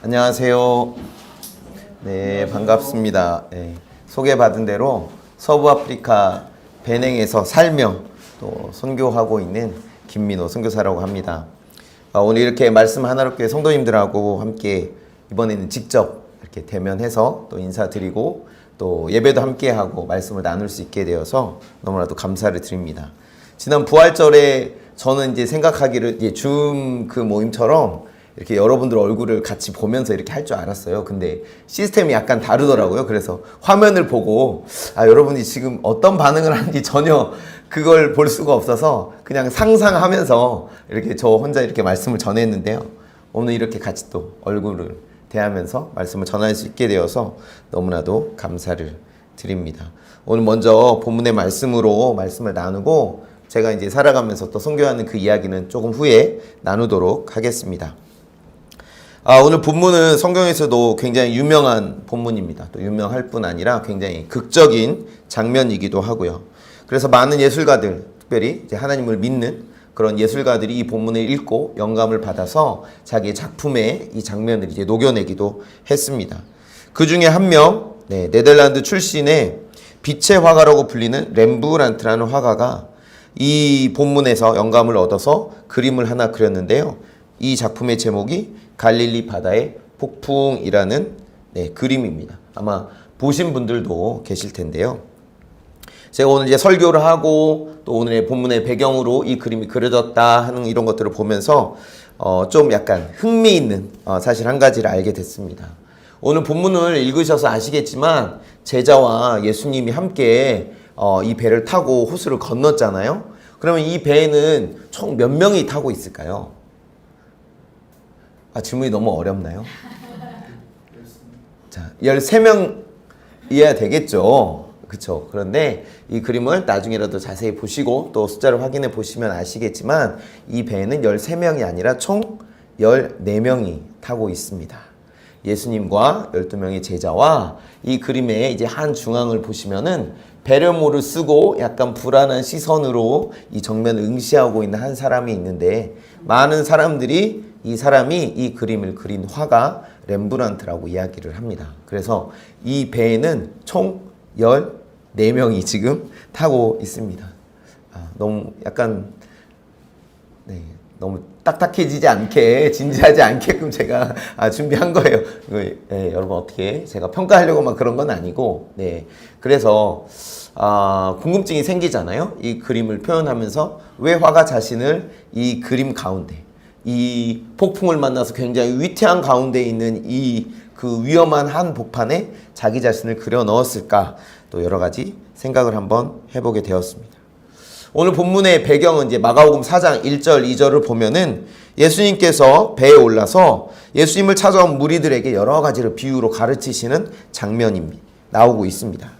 안녕하세요. 네, 반갑습니다. 네, 소개받은 대로 서부 아프리카 베냉에서 살며 또 선교하고 있는 김민호 선교사라고 합니다. 오늘 이렇게 말씀 하나롭게 성도님들하고 함께 이번에는 직접 이렇게 대면해서 또 인사드리고 또 예배도 함께하고 말씀을 나눌 수 있게 되어서 너무나도 감사를 드립니다. 지난 부활절에 저는 이제 생각하기를 줌 그 모임처럼 이렇게 여러분들 얼굴을 같이 보면서 이렇게 할 줄 알았어요. 근데 시스템이 약간 다르더라고요. 그래서 화면을 보고 여러분이 지금 어떤 반응을 하는지 전혀 그걸 볼 수가 없어서 그냥 상상하면서 이렇게 저 혼자 이렇게 말씀을 전했는데요. 오늘 이렇게 같이 또 얼굴을 대하면서 말씀을 전할 수 있게 되어서 너무나도 감사를 드립니다. 오늘 먼저 본문의 말씀으로 말씀을 나누고 제가 이제 살아가면서 또 선교하는 그 이야기는 조금 후에 나누도록 하겠습니다. 오늘 본문은 성경에서도 굉장히 유명한 본문입니다. 또 유명할 뿐 아니라 굉장히 극적인 장면이기도 하고요. 그래서 많은 예술가들, 특별히 이제 하나님을 믿는 그런 예술가들이 이 본문을 읽고 영감을 받아서 자기의 작품에 이 장면을 이제 녹여내기도 했습니다. 그 중에 한 명, 네덜란드 출신의 빛의 화가라고 불리는 렘브란트라는 화가가 이 본문에서 영감을 얻어서 그림을 하나 그렸는데요. 이 작품의 제목이 갈릴리 바다의 폭풍이라는 그림입니다. 아마 보신 분들도 계실 텐데요. 제가 오늘 이제 설교를 하고 또 오늘의 본문의 배경으로 이 그림이 그려졌다 하는 이런 것들을 보면서 좀 약간 흥미있는 사실 한 가지를 알게 됐습니다. 오늘 본문을 읽으셔서 아시겠지만 제자와 예수님이 함께 이 배를 타고 호수를 건넜잖아요. 그러면 이 배에는 총 몇 명이 타고 있을까요? 질문이 너무 어렵나요? 자, 13명이어야 되겠죠. 그쵸. 그런데 이 그림을 나중에라도 자세히 보시고 또 숫자를 확인해 보시면 아시겠지만 이 배에는 13명이 아니라 총 14명이 타고 있습니다. 예수님과 12명의 제자와 이 그림의 이제 한 중앙을 보시면은 배려모를 쓰고 약간 불안한 시선으로 이 정면을 응시하고 있는 한 사람이 있는데 많은 사람들이 이 사람이 이 그림을 그린 화가 렘브란트라고 이야기를 합니다. 그래서 이 배에는 총 14명이 지금 타고 있습니다. 너무 약간 너무 딱딱해지지 않게 진지하지 않게끔 제가 준비한 거예요. 여러분 어떻게 제가 평가하려고 막 그런 건 아니고 그래서 궁금증이 생기잖아요. 이 그림을 표현하면서 왜 화가 자신을 이 그림 가운데 이 폭풍을 만나서 굉장히 위태한 가운데 있는 이 그 위험한 한복판에 자기 자신을 그려 넣었을까 또 여러 가지 생각을 한번 해보게 되었습니다. 오늘 본문의 배경은 이제 마가복음 4장 1절 2절을 보면은 예수님께서 배에 올라서 예수님을 찾아온 무리들에게 여러 가지를 비유로 가르치시는 장면이 나오고 있습니다.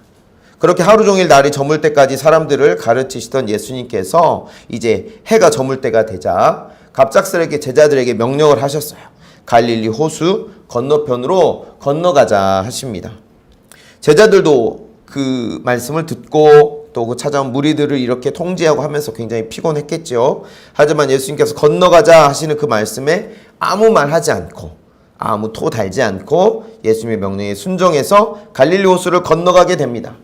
그렇게 하루 종일 날이 저물 때까지 사람들을 가르치시던 예수님께서 이제 해가 저물 때가 되자 갑작스럽게 제자들에게 명령을 하셨어요. 갈릴리 호수 건너편으로 건너가자 하십니다. 제자들도 그 말씀을 듣고 또 그 찾아온 무리들을 이렇게 통제하고 하면서 굉장히 피곤했겠죠. 하지만 예수님께서 건너가자 하시는 그 말씀에 아무 말 하지 않고 아무 토 달지 않고 예수님의 명령에 순종해서 갈릴리 호수를 건너가게 됩니다.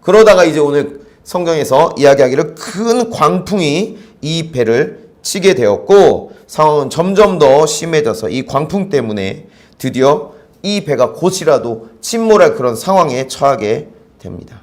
그러다가 이제 오늘 성경에서 이야기하기를 큰 광풍이 이 배를 치게 되었고 상황은 점점 더 심해져서 이 광풍 때문에 드디어 이 배가 곧이라도 침몰할 그런 상황에 처하게 됩니다.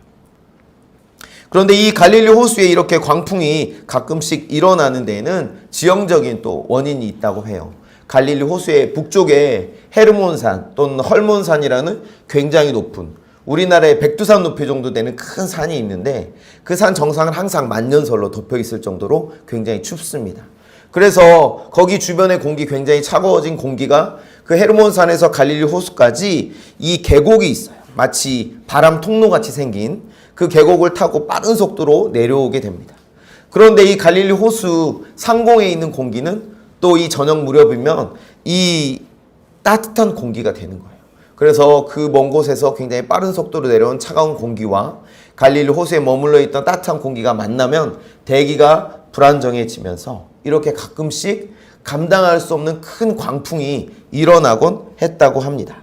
그런데 이 갈릴리 호수에 이렇게 광풍이 가끔씩 일어나는 데에는 지형적인 또 원인이 있다고 해요. 갈릴리 호수의 북쪽에 헤르몬산 또는 헐몬산이라는 굉장히 높은 우리나라의 백두산 높이 정도 되는 큰 산이 있는데 그 산 정상은 항상 만년설로 덮여 있을 정도로 굉장히 춥습니다. 그래서 거기 주변의 공기 굉장히 차가워진 공기가 그 헤르몬산에서 갈릴리 호수까지 이 계곡이 있어요. 마치 바람 통로같이 생긴 그 계곡을 타고 빠른 속도로 내려오게 됩니다. 그런데 이 갈릴리 호수 상공에 있는 공기는 또 이 저녁 무렵이면 이 따뜻한 공기가 되는 거예요. 그래서 그 먼 곳에서 굉장히 빠른 속도로 내려온 차가운 공기와 갈릴리 호수에 머물러 있던 따뜻한 공기가 만나면 대기가 불안정해지면서 이렇게 가끔씩 감당할 수 없는 큰 광풍이 일어나곤 했다고 합니다.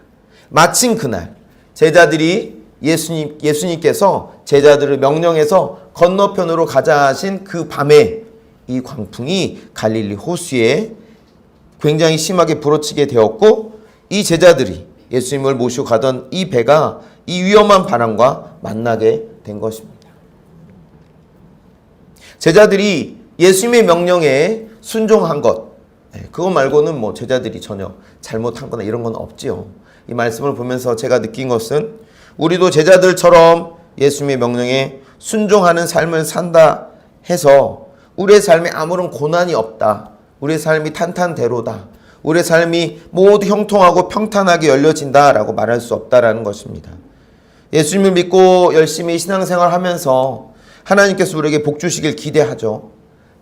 마침 그날 제자들이 예수님께서 제자들을 명령해서 건너편으로 가자 하신 그 밤에 이 광풍이 갈릴리 호수에 굉장히 심하게 불어치게 되었고, 이 제자들이 예수님을 모시고 가던 이 배가 이 위험한 바람과 만나게 된 것입니다. 제자들이 예수님의 명령에 순종한 것, 그거 말고는 뭐 제자들이 전혀 잘못한 거나 이런 건 없지요. 이 말씀을 보면서 제가 느낀 것은 우리도 제자들처럼 예수님의 명령에 순종하는 삶을 산다 해서 우리의 삶에 아무런 고난이 없다, 우리의 삶이 탄탄대로다, 우리의 삶이 모두 형통하고 평탄하게 열려진다라고 말할 수 없다라는 것입니다. 예수님을 믿고 열심히 신앙생활 하면서 하나님께서 우리에게 복 주시길 기대하죠.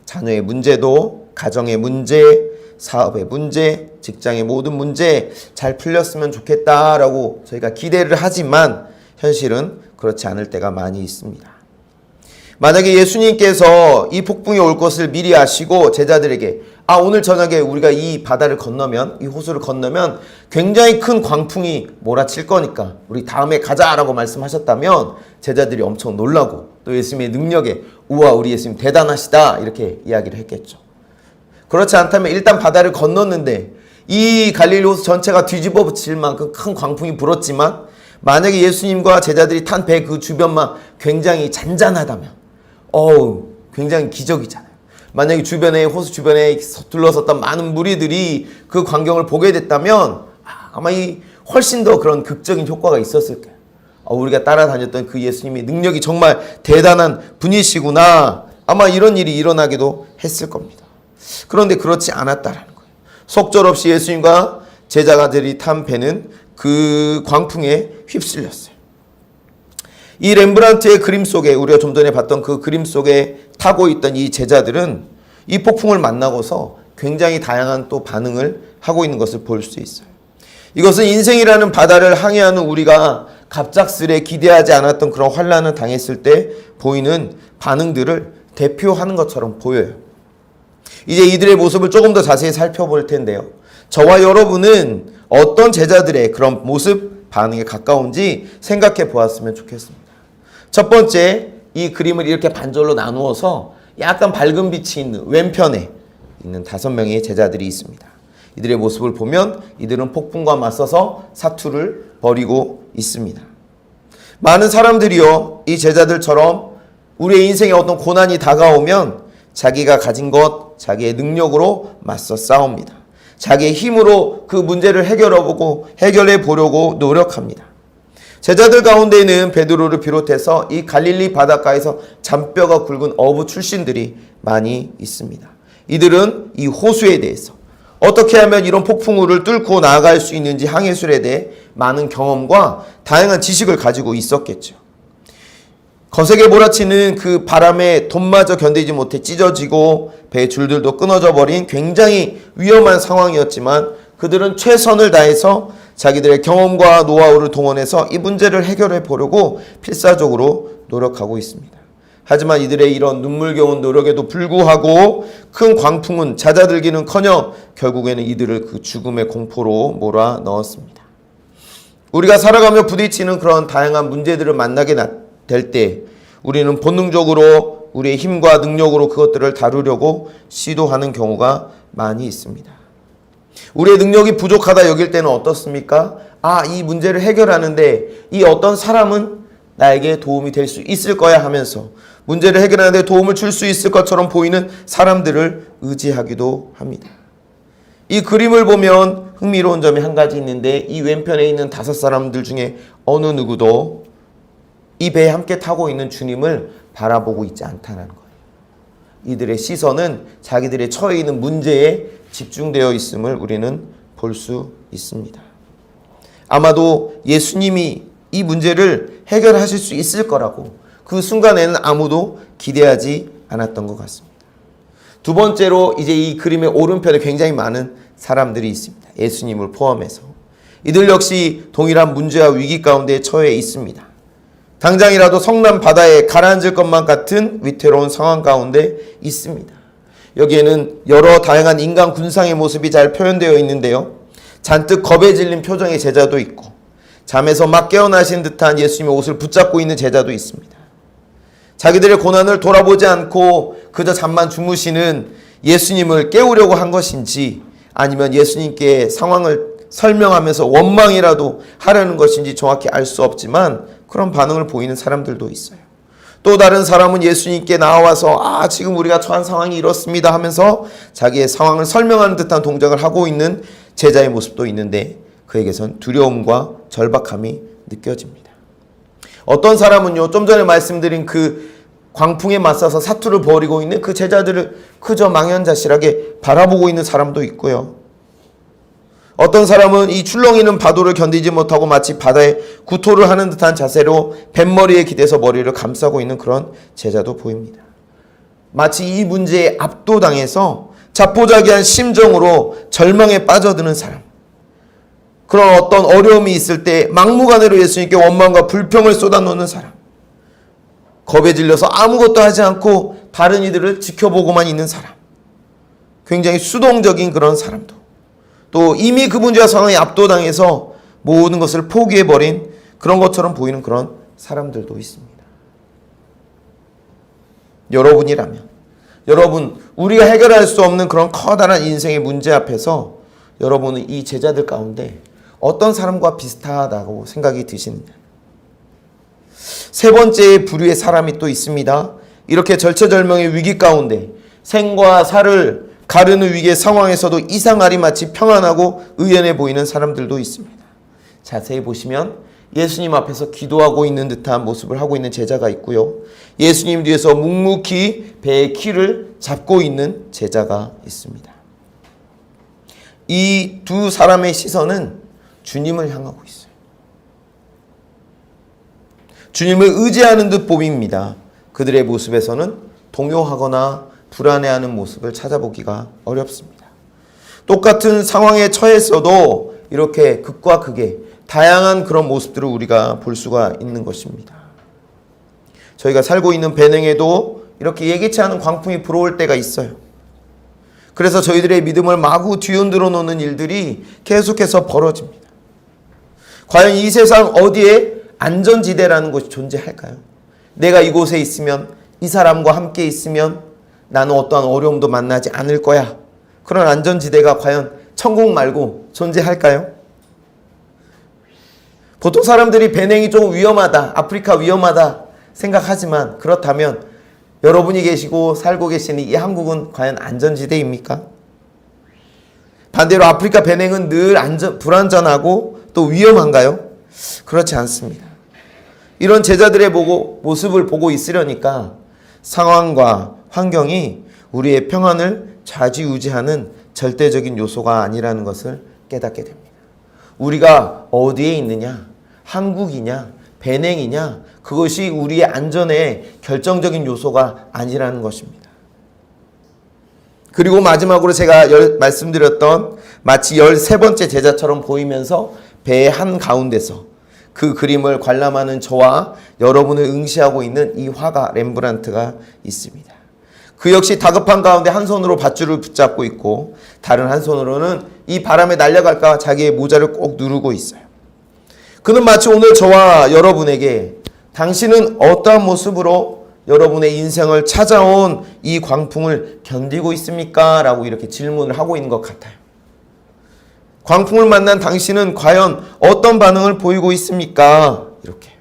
자녀의 문제도, 가정의 문제, 사업의 문제, 직장의 모든 문제 잘 풀렸으면 좋겠다라고 저희가 기대를 하지만 현실은 그렇지 않을 때가 많이 있습니다. 만약에 예수님께서 이 폭풍이 올 것을 미리 아시고 제자들에게 오늘 저녁에 우리가 이 바다를 건너면, 이 호수를 건너면 굉장히 큰 광풍이 몰아칠 거니까 우리 다음에 가자라고 말씀하셨다면 제자들이 엄청 놀라고 또 예수님의 능력에 우와 우리 예수님 대단하시다 이렇게 이야기를 했겠죠. 그렇지 않다면 일단 바다를 건넜는데 이 갈릴리 호수 전체가 뒤집어 붙일 만큼 큰 광풍이 불었지만 만약에 예수님과 제자들이 탄 배 그 주변만 굉장히 잔잔하다면 굉장히 기적이잖아요. 만약에 주변에, 호수 주변에 둘러섰던 많은 무리들이 그 광경을 보게 됐다면 아마 훨씬 더 그런 극적인 효과가 있었을 거예요. 우리가 따라다녔던 그 예수님의 능력이 정말 대단한 분이시구나. 아마 이런 일이 일어나기도 했을 겁니다. 그런데 그렇지 않았다라는 거예요. 속절없이 예수님과 제자들이 탄 배는 그 광풍에 휩쓸렸어요. 이 렘브란트의 그림 속에, 우리가 좀 전에 봤던 그 그림 속에 타고 있던 이 제자들은 이 폭풍을 만나고서 굉장히 다양한 또 반응을 하고 있는 것을 볼 수 있어요. 이것은 인생이라는 바다를 항해하는 우리가 갑작스레 기대하지 않았던 그런 환난을 당했을 때 보이는 반응들을 대표하는 것처럼 보여요. 이제 이들의 모습을 조금 더 자세히 살펴볼 텐데요. 저와 여러분은 어떤 제자들의 그런 모습, 반응에 가까운지 생각해 보았으면 좋겠습니다. 첫 번째, 이 그림을 이렇게 반절로 나누어서 약간 밝은 빛이 있는 왼편에 있는 5명의 제자들이 있습니다. 이들의 모습을 보면 이들은 폭풍과 맞서서 사투를 벌이고 있습니다. 많은 사람들이요, 이 제자들처럼 우리의 인생에 어떤 고난이 다가오면 자기가 가진 것, 자기의 능력으로 맞서 싸웁니다. 자기의 힘으로 그 문제를 해결해 보려고 노력합니다. 제자들 가운데에는 베드로를 비롯해서 이 갈릴리 바닷가에서 잔뼈가 굵은 어부 출신들이 많이 있습니다. 이들은 이 호수에 대해서 어떻게 하면 이런 폭풍우를 뚫고 나아갈 수 있는지 항해술에 대해 많은 경험과 다양한 지식을 가지고 있었겠죠. 거세게 몰아치는 그 바람에 돛마저 견디지 못해 찢어지고 배의 줄들도 끊어져 버린 굉장히 위험한 상황이었지만 그들은 최선을 다해서 자기들의 경험과 노하우를 동원해서 이 문제를 해결해 보려고 필사적으로 노력하고 있습니다. 하지만 이들의 이런 눈물겨운 노력에도 불구하고 큰 광풍은 잦아들기는커녕 결국에는 이들을 그 죽음의 공포로 몰아 넣었습니다. 우리가 살아가며 부딪히는 그런 다양한 문제들을 만나게 될 때 우리는 본능적으로 우리의 힘과 능력으로 그것들을 다루려고 시도하는 경우가 많이 있습니다. 우리의 능력이 부족하다 여길 때는 어떻습니까? 이 문제를 해결하는데 이 어떤 사람은 나에게 도움이 될 수 있을 거야 하면서 문제를 해결하는 데 도움을 줄 수 있을 것처럼 보이는 사람들을 의지하기도 합니다. 이 그림을 보면 흥미로운 점이 한 가지 있는데 이 왼편에 있는 5사람들 중에 어느 누구도 이 배에 함께 타고 있는 주님을 바라보고 있지 않다는 거예요. 이들의 시선은 자기들의 처해 있는 문제에 집중되어 있음을 우리는 볼 수 있습니다. 아마도 예수님이 이 문제를 해결하실 수 있을 거라고 그 순간에는 아무도 기대하지 않았던 것 같습니다. 두 번째로 이제 이 그림의 오른편에 굉장히 많은 사람들이 있습니다. 예수님을 포함해서. 이들 역시 동일한 문제와 위기 가운데 처해 있습니다. 당장이라도 성난 바다에 가라앉을 것만 같은 위태로운 상황 가운데 있습니다. 여기에는 여러 다양한 인간 군상의 모습이 잘 표현되어 있는데요. 잔뜩 겁에 질린 표정의 제자도 있고 잠에서 막 깨어나신 듯한 예수님의 옷을 붙잡고 있는 제자도 있습니다. 자기들의 고난을 돌아보지 않고 그저 잠만 주무시는 예수님을 깨우려고 한 것인지 아니면 예수님께 상황을 설명하면서 원망이라도 하려는 것인지 정확히 알 수 없지만 그런 반응을 보이는 사람들도 있어요. 또 다른 사람은 예수님께 나와서 지금 우리가 처한 상황이 이렇습니다 하면서 자기의 상황을 설명하는 듯한 동작을 하고 있는 제자의 모습도 있는데 그에게선 두려움과 절박함이 느껴집니다. 어떤 사람은요, 좀 전에 말씀드린 그 광풍에 맞서서 사투를 벌이고 있는 그 제자들을 그저 망연자실하게 바라보고 있는 사람도 있고요. 어떤 사람은 이 출렁이는 파도를 견디지 못하고 마치 바다에 구토를 하는 듯한 자세로 뱃머리에 기대서 머리를 감싸고 있는 그런 제자도 보입니다. 마치 이 문제에 압도당해서 자포자기한 심정으로 절망에 빠져드는 사람, 그런 어떤 어려움이 있을 때 막무가내로 예수님께 원망과 불평을 쏟아놓는 사람, 겁에 질려서 아무것도 하지 않고 다른 이들을 지켜보고만 있는 사람, 굉장히 수동적인 그런 사람도, 또 이미 그 문제와 상황에 압도당해서 모든 것을 포기해버린 그런 것처럼 보이는 그런 사람들도 있습니다. 여러분이라면, 여러분, 우리가 해결할 수 없는 그런 커다란 인생의 문제 앞에서 여러분은 이 제자들 가운데 어떤 사람과 비슷하다고 생각이 드시느냐. 세 번째 부류의 사람이 또 있습니다. 이렇게 절체절명의 위기 가운데 생과 사를 가르는 위기의 상황에서도 이상하리 마치 평안하고 의연해 보이는 사람들도 있습니다. 자세히 보시면 예수님 앞에서 기도하고 있는 듯한 모습을 하고 있는 제자가 있고요. 예수님 뒤에서 묵묵히 배의 키를 잡고 있는 제자가 있습니다. 이 두 사람의 시선은 주님을 향하고 있어요. 주님을 의지하는 듯 보입니다. 그들의 모습에서는 동요하거나 불안해하는 모습을 찾아보기가 어렵습니다. 똑같은 상황에 처했어도 이렇게 극과 극의 다양한 그런 모습들을 우리가 볼 수가 있는 것입니다. 저희가 살고 있는 배낭에도 이렇게 예기치 않은 광풍이 불어올 때가 있어요. 그래서 저희들의 믿음을 마구 뒤흔들어 놓는 일들이 계속해서 벌어집니다. 과연 이 세상 어디에 안전지대라는 것이 존재할까요? 내가 이곳에 있으면, 이 사람과 함께 있으면 나는 어떠한 어려움도 만나지 않을 거야. 그런 안전지대가 과연 천국 말고 존재할까요? 보통 사람들이 배낭이 좀 위험하다, 아프리카 위험하다 생각하지만 그렇다면 여러분이 계시고 살고 계시는 이 한국은 과연 안전지대입니까? 반대로 아프리카 배낭은 늘 불안전하고 또 위험한가요? 그렇지 않습니다. 이런 제자들의 모습을 보고 있으려니까 상황과 환경이 우리의 평안을 좌지우지하는 절대적인 요소가 아니라는 것을 깨닫게 됩니다. 우리가 어디에 있느냐, 한국이냐, 배낭이냐, 그것이 우리의 안전의 결정적인 요소가 아니라는 것입니다. 그리고 마지막으로 제가 말씀드렸던 마치 13번째 제자처럼 보이면서 배의 한가운데서 그 그림을 관람하는 저와 여러분을 응시하고 있는 이 화가 렘브란트가 있습니다. 그 역시 다급한 가운데 한 손으로 밧줄을 붙잡고 있고 다른 한 손으로는 이 바람에 날아갈까 자기의 모자를 꼭 누르고 있어요. 그는 마치 오늘 저와 여러분에게 당신은 어떠한 모습으로 여러분의 인생을 찾아온 이 광풍을 견디고 있습니까? 라고 이렇게 질문을 하고 있는 것 같아요. 광풍을 만난 당신은 과연 어떤 반응을 보이고 있습니까? 이렇게.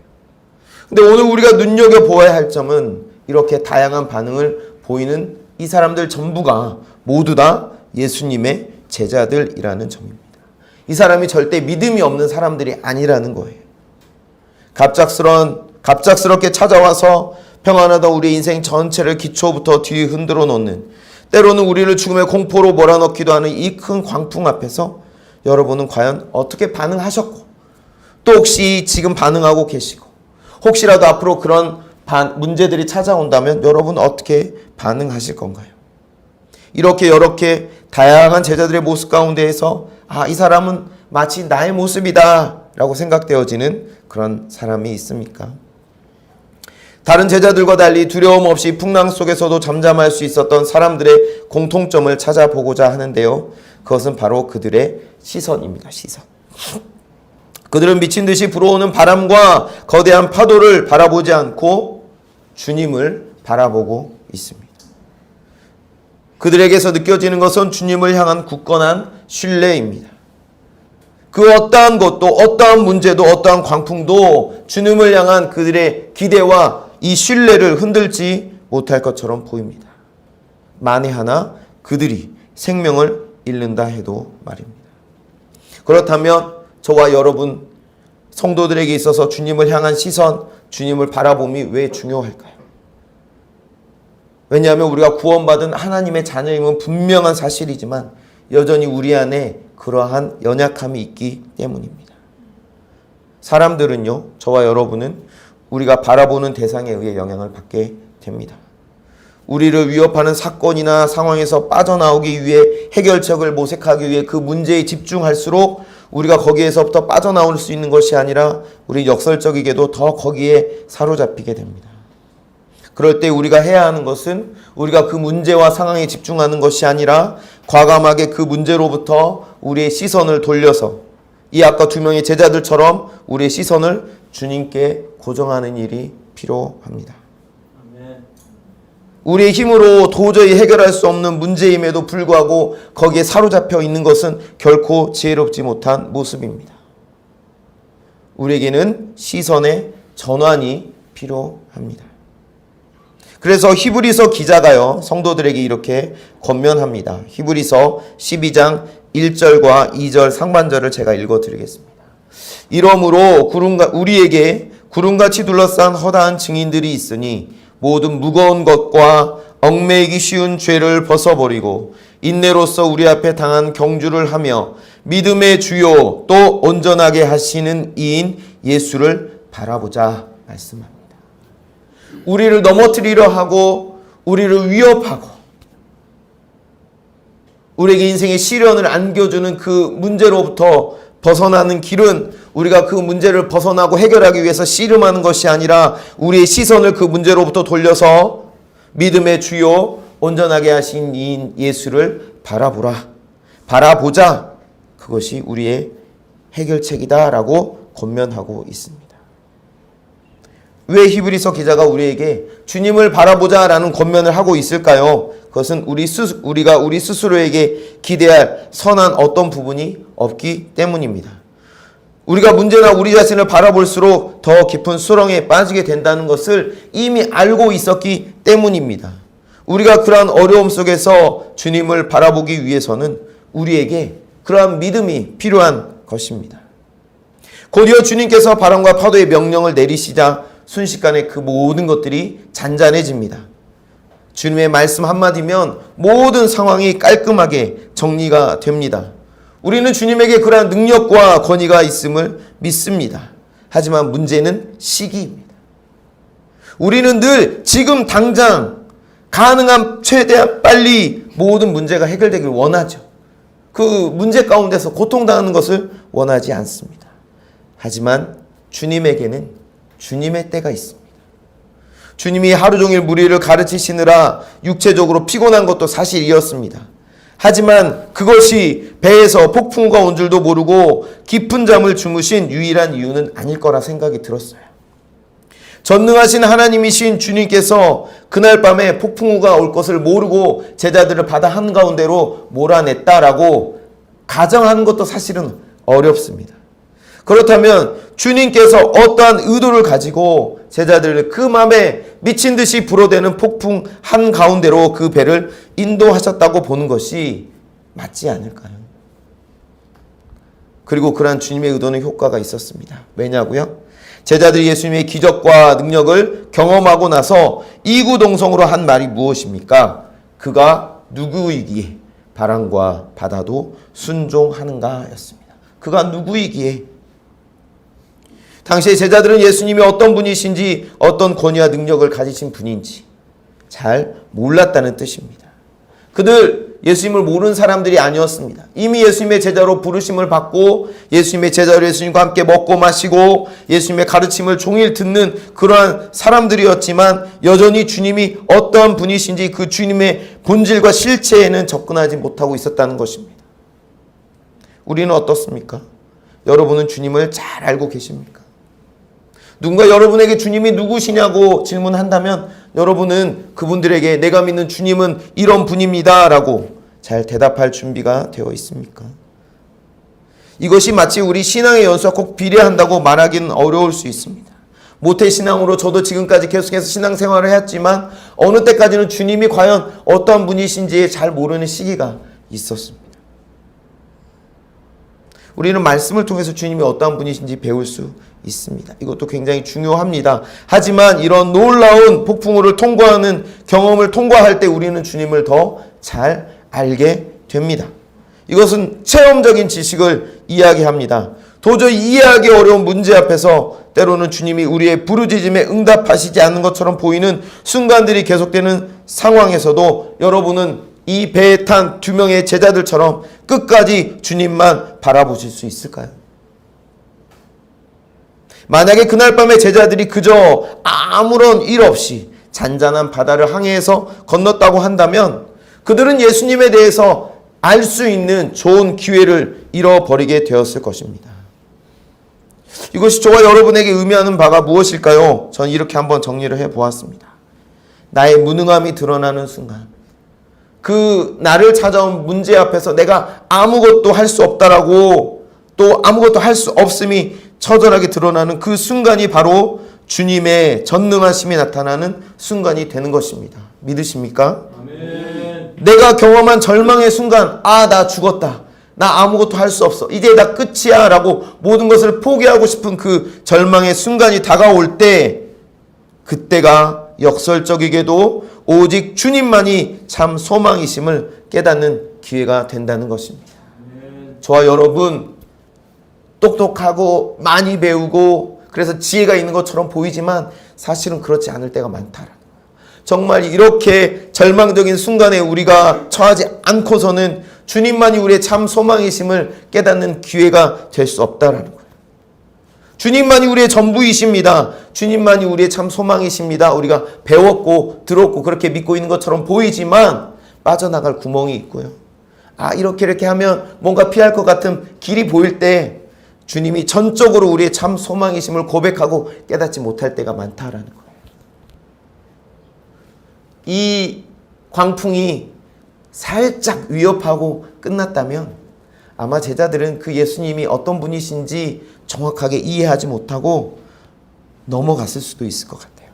근데 오늘 우리가 눈여겨보아야 할 점은 이렇게 다양한 반응을 보이는 이 사람들 전부가 모두 다 예수님의 제자들이라는 점입니다. 이 사람이 절대 믿음이 없는 사람들이 아니라는 거예요. 갑작스럽게 찾아와서 평안하던 우리 인생 전체를 기초부터 뒤 흔들어 놓는, 때로는 우리를 죽음의 공포로 몰아넣기도 하는 이 큰 광풍 앞에서 여러분은 과연 어떻게 반응하셨고, 또 혹시 지금 반응하고 계시고, 혹시라도 앞으로 그런 문제들이 찾아온다면 여러분 어떻게 반응하실 건가요? 이렇게 다양한 제자들의 모습 가운데에서 이 사람은 마치 나의 모습이다 라고 생각되어지는 그런 사람이 있습니까? 다른 제자들과 달리 두려움 없이 풍랑 속에서도 잠잠할 수 있었던 사람들의 공통점을 찾아보고자 하는데요. 그것은 바로 그들의 시선입니다. 시선. 그들은 미친 듯이 불어오는 바람과 거대한 파도를 바라보지 않고 주님을 바라보고 있습니다. 그들에게서 느껴지는 것은 주님을 향한 굳건한 신뢰입니다. 그 어떠한 것도, 어떠한 문제도, 어떠한 광풍도 주님을 향한 그들의 기대와 이 신뢰를 흔들지 못할 것처럼 보입니다. 만에 하나 그들이 생명을 잃는다 해도 말입니다. 그렇다면 저와 여러분 성도들에게 있어서 주님을 향한 시선, 주님을 바라봄이 왜 중요할까요? 왜냐하면 우리가 구원받은 하나님의 자녀임은 분명한 사실이지만 여전히 우리 안에 그러한 연약함이 있기 때문입니다. 사람들은요, 저와 여러분은 우리가 바라보는 대상에 의해 영향을 받게 됩니다. 우리를 위협하는 사건이나 상황에서 빠져나오기 위해 해결책을 모색하기 위해 그 문제에 집중할수록 우리가 거기에서부터 빠져나올 수 있는 것이 아니라 우리 역설적이게도 더 거기에 사로잡히게 됩니다. 그럴 때 우리가 해야 하는 것은 우리가 그 문제와 상황에 집중하는 것이 아니라 과감하게 그 문제로부터 우리의 시선을 돌려서 이 아까 두 명의 제자들처럼 우리의 시선을 주님께 고정하는 일이 필요합니다. 우리의 힘으로 도저히 해결할 수 없는 문제임에도 불구하고 거기에 사로잡혀 있는 것은 결코 지혜롭지 못한 모습입니다. 우리에게는 시선의 전환이 필요합니다. 그래서 히브리서 기자가요, 성도들에게 이렇게 권면합니다. 히브리서 12장 1절과 2절 상반절을 제가 읽어드리겠습니다. 이러므로 우리에게 구름같이 둘러싼 허다한 증인들이 있으니 모든 무거운 것과 얽매이기 쉬운 죄를 벗어버리고 인내로서 우리 앞에 당한 경주를 하며 믿음의 주요 또 온전하게 하시는 이인 예수를 바라보자 말씀합니다. 우리를 넘어뜨리려 하고 우리를 위협하고 우리에게 인생의 시련을 안겨주는 그 문제로부터 벗어나는 길은 우리가 그 문제를 벗어나고 해결하기 위해서 씨름하는 것이 아니라 우리의 시선을 그 문제로부터 돌려서 믿음의 주요 온전하게 하신 이인 예수를 바라보자. 그것이 우리의 해결책이다라고 권면하고 있습니다. 왜 히브리서 기자가 우리에게 주님을 바라보자라는 권면을 하고 있을까요? 그것은 우리가 우리 스스로에게 기대할 선한 어떤 부분이 없기 때문입니다. 우리가 문제나 우리 자신을 바라볼수록 더 깊은 수렁에 빠지게 된다는 것을 이미 알고 있었기 때문입니다. 우리가 그러한 어려움 속에서 주님을 바라보기 위해서는 우리에게 그러한 믿음이 필요한 것입니다. 곧이어 주님께서 바람과 파도의 명령을 내리시자 순식간에 그 모든 것들이 잔잔해집니다. 주님의 말씀 한마디면 모든 상황이 깔끔하게 정리가 됩니다. 우리는 주님에게 그러한 능력과 권위가 있음을 믿습니다. 하지만 문제는 시기입니다. 우리는 늘 지금 당장 가능한 최대한 빨리 모든 문제가 해결되길 원하죠. 그 문제 가운데서 고통당하는 것을 원하지 않습니다. 하지만 주님에게는 주님의 때가 있습니다. 주님이 하루 종일 무리를 가르치시느라 육체적으로 피곤한 것도 사실이었습니다. 하지만 그것이 배에서 폭풍우가 온 줄도 모르고 깊은 잠을 주무신 유일한 이유는 아닐 거라 생각이 들었어요. 전능하신 하나님이신 주님께서 그날 밤에 폭풍우가 올 것을 모르고 제자들을 바다 한가운데로 몰아냈다라고 가정하는 것도 사실은 어렵습니다. 그렇다면 주님께서 어떠한 의도를 가지고 제자들을 그 맘에 미친 듯이 불어대는 폭풍 한가운데로 그 배를 인도하셨다고 보는 것이 맞지 않을까요? 그리고 그러한 주님의 의도는 효과가 있었습니다. 왜냐고요? 제자들이 예수님의 기적과 능력을 경험하고 나서 이구동성으로 한 말이 무엇입니까? 그가 누구이기에 바람과 바다도 순종하는가 였습니다. 그가 누구이기에. 당시의 제자들은 예수님이 어떤 분이신지 어떤 권위와 능력을 가지신 분인지 잘 몰랐다는 뜻입니다. 그들 예수님을 모르는 사람들이 아니었습니다. 이미 예수님의 제자로 부르심을 받고 예수님의 제자로 예수님과 함께 먹고 마시고 예수님의 가르침을 종일 듣는 그러한 사람들이었지만 여전히 주님이 어떠한 분이신지 그 주님의 본질과 실체에는 접근하지 못하고 있었다는 것입니다. 우리는 어떻습니까? 여러분은 주님을 잘 알고 계십니까? 누군가 여러분에게 주님이 누구시냐고 질문한다면 여러분은 그분들에게 내가 믿는 주님은 이런 분입니다 라고 잘 대답할 준비가 되어 있습니까? 이것이 마치 우리 신앙의 연수와 꼭 비례한다고 말하기는 어려울 수 있습니다. 모태신앙으로 저도 지금까지 계속해서 신앙생활을 했지만 어느 때까지는 주님이 과연 어떠한 분이신지 잘 모르는 시기가 있었습니다. 우리는 말씀을 통해서 주님이 어떠한 분이신지 배울 수 있습니다. 이것도 굉장히 중요합니다. 하지만 이런 놀라운 폭풍우를 통과하는 경험을 통과할 때 우리는 주님을 더 잘 알게 됩니다. 이것은 체험적인 지식을 이야기합니다. 도저히 이해하기 어려운 문제 앞에서 때로는 주님이 우리의 부르짖음에 응답하시지 않는 것처럼 보이는 순간들이 계속되는 상황에서도 여러분은 이 배에 탄 2명의 제자들처럼 끝까지 주님만 바라보실 수 있을까요? 만약에 그날 밤에 제자들이 그저 아무런 일 없이 잔잔한 바다를 항해해서 건넜다고 한다면 그들은 예수님에 대해서 알 수 있는 좋은 기회를 잃어버리게 되었을 것입니다. 이것이 저와 여러분에게 의미하는 바가 무엇일까요? 저는 이렇게 한번 정리를 해보았습니다. 나의 무능함이 드러나는 순간, 그 나를 찾아온 문제 앞에서 내가 아무것도 할 수 없다라고 또 아무것도 할 수 없음이 처절하게 드러나는 그 순간이 바로 주님의 전능하심이 나타나는 순간이 되는 것입니다. 믿으십니까? 아멘. 내가 경험한 절망의 순간, 나 죽었다. 나 아무것도 할 수 없어. 이제 나 끝이야 라고 모든 것을 포기하고 싶은 그 절망의 순간이 다가올 때 그때가 역설적이게도 오직 주님만이 참 소망이심을 깨닫는 기회가 된다는 것입니다. 저와 여러분 똑똑하고 많이 배우고 그래서 지혜가 있는 것처럼 보이지만 사실은 그렇지 않을 때가 많다라는 거예요. 정말 이렇게 절망적인 순간에 우리가 처하지 않고서는 주님만이 우리의 참 소망이심을 깨닫는 기회가 될 수 없다라는 거예요. 주님만이 우리의 전부이십니다. 주님만이 우리의 참 소망이십니다. 우리가 배웠고 들었고 그렇게 믿고 있는 것처럼 보이지만 빠져나갈 구멍이 있고요. 이렇게 하면 뭔가 피할 것 같은 길이 보일 때 주님이 전적으로 우리의 참 소망이심을 고백하고 깨닫지 못할 때가 많다라는 거예요. 이 광풍이 살짝 위협하고 끝났다면 아마 제자들은 그 예수님이 어떤 분이신지 정확하게 이해하지 못하고 넘어갔을 수도 있을 것 같아요.